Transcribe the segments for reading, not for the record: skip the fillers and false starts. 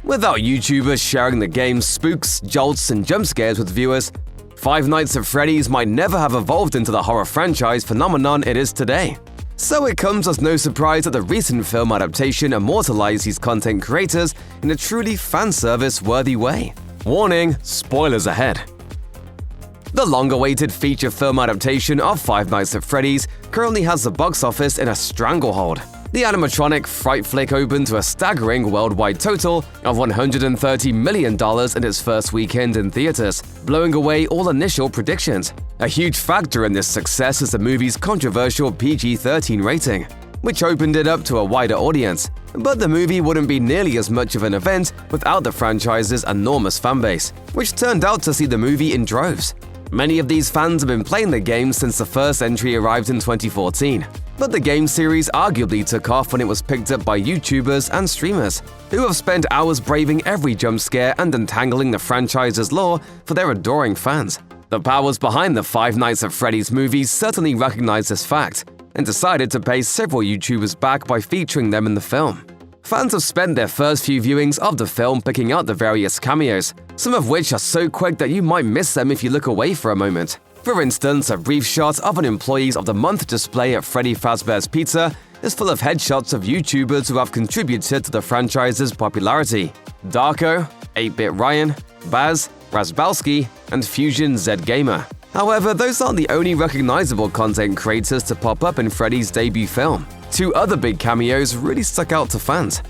Without YouTubers sharing the game's spooks, jolts, and jumpscares with viewers, Five Nights at Freddy's might never have evolved into the horror franchise phenomenon it is today. So it comes as no surprise that the recent film adaptation immortalized these content creators in a truly fan-service-worthy way. Warning: spoilers ahead. The long-awaited feature film adaptation of Five Nights at Freddy's currently has the box office in a stranglehold. The animatronic fright flick opened to a staggering worldwide total of $130 million in its first weekend in theaters, blowing away all initial predictions. A huge factor in this success is the movie's controversial PG-13 rating, which opened it up to a wider audience. But the movie wouldn't be nearly as much of an event without the franchise's enormous fanbase, which turned out to see the movie in droves. Many of these fans have been playing the game since the first entry arrived in 2014. But the game series arguably took off when it was picked up by YouTubers and streamers, who have spent hours braving every jump scare and untangling the franchise's lore for their adoring fans. The powers behind the Five Nights at Freddy's movies certainly recognized this fact, and decided to pay several YouTubers back by featuring them in the film. Fans have spent their first few viewings of the film picking out the various cameos, some of which are so quick that you might miss them if you look away for a moment. For instance, a brief shot of an Employees of the Month display at Freddy Fazbear's Pizza is full of headshots of YouTubers who have contributed to the franchise's popularity. Darko, 8-Bit Ryan, Baz, Razbalski, and Fusion Z Gamer. However, those aren't the only recognizable content creators to pop up in Freddy's debut film. Two other big cameos really stuck out to fans.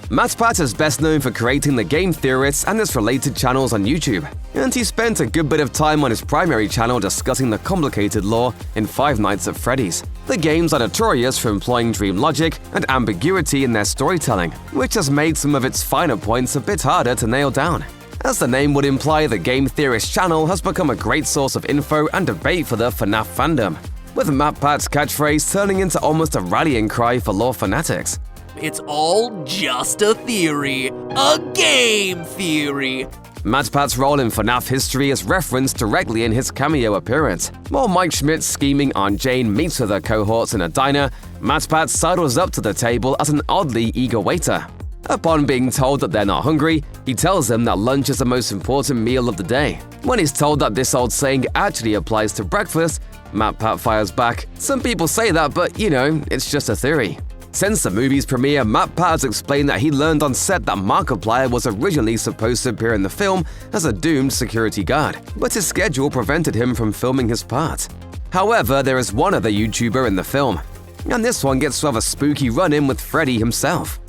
MatPat is best known for creating the Game Theorists and its related channels on YouTube, and he spent a good bit of time on his primary channel discussing the complicated lore in Five Nights at Freddy's. The games are notorious for employing dream logic and ambiguity in their storytelling, which has made some of its finer points a bit harder to nail down. As the name would imply, the Game Theorist channel has become a great source of info and debate for the FNAF fandom, with MatPat's catchphrase turning into almost a rallying cry for lore fanatics. It's all just a theory, a game theory. MatPat's role in FNAF history is referenced directly in his cameo appearance. While Mike Schmidt's scheming Aunt Jane meets with her cohorts in a diner, MatPat sidles up to the table as an oddly eager waiter. Upon being told that they're not hungry, he tells them that lunch is the most important meal of the day. When he's told that this old saying actually applies to breakfast, MatPat fires back, "Some people say that, but you know, it's just a theory." Since the movie's premiere, MatPat has explained that he learned on set that Markiplier was originally supposed to appear in the film as a doomed security guard, but his schedule prevented him from filming his part. However, there is one other YouTuber in the film, and this one gets to have a spooky run-in with Freddy himself.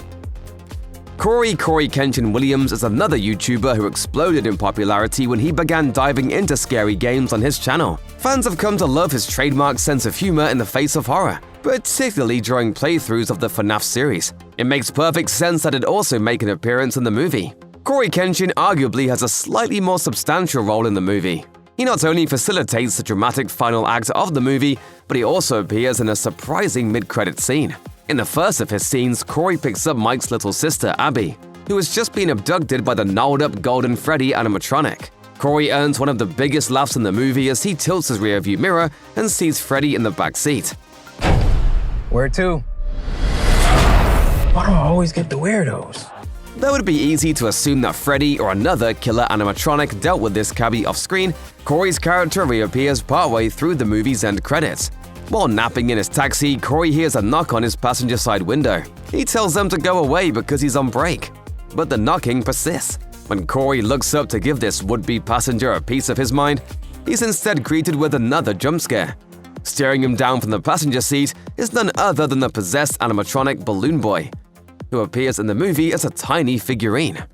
CoryXKenshin Williams is another YouTuber who exploded in popularity when he began diving into scary games on his channel. Fans have come to love his trademark sense of humor in the face of horror, particularly during playthroughs of the FNAF series. It makes perfect sense that it also make an appearance in the movie. CoryXKenshin arguably has a slightly more substantial role in the movie. He not only facilitates the dramatic final act of the movie, but he also appears in a surprising mid-credit scene. In the first of his scenes, Cory picks up Mike's little sister, Abby, who has just been abducted by the gnarled-up Golden Freddy animatronic. Cory earns one of the biggest laughs in the movie as he tilts his rearview mirror and sees Freddy in the back seat. Where to? Why do I always get the weirdos? Though it would be easy to assume that Freddy or another killer animatronic dealt with this cabbie off-screen, Cory's character reappears partway through the movie's end credits. While napping in his taxi, Cory hears a knock on his passenger side window. He tells them to go away because he's on break. But the knocking persists. When Cory looks up to give this would-be passenger a piece of his mind, he's instead greeted with another jump scare. Staring him down from the passenger seat is none other than the possessed animatronic Balloon Boy, who appears in the movie as a tiny figurine.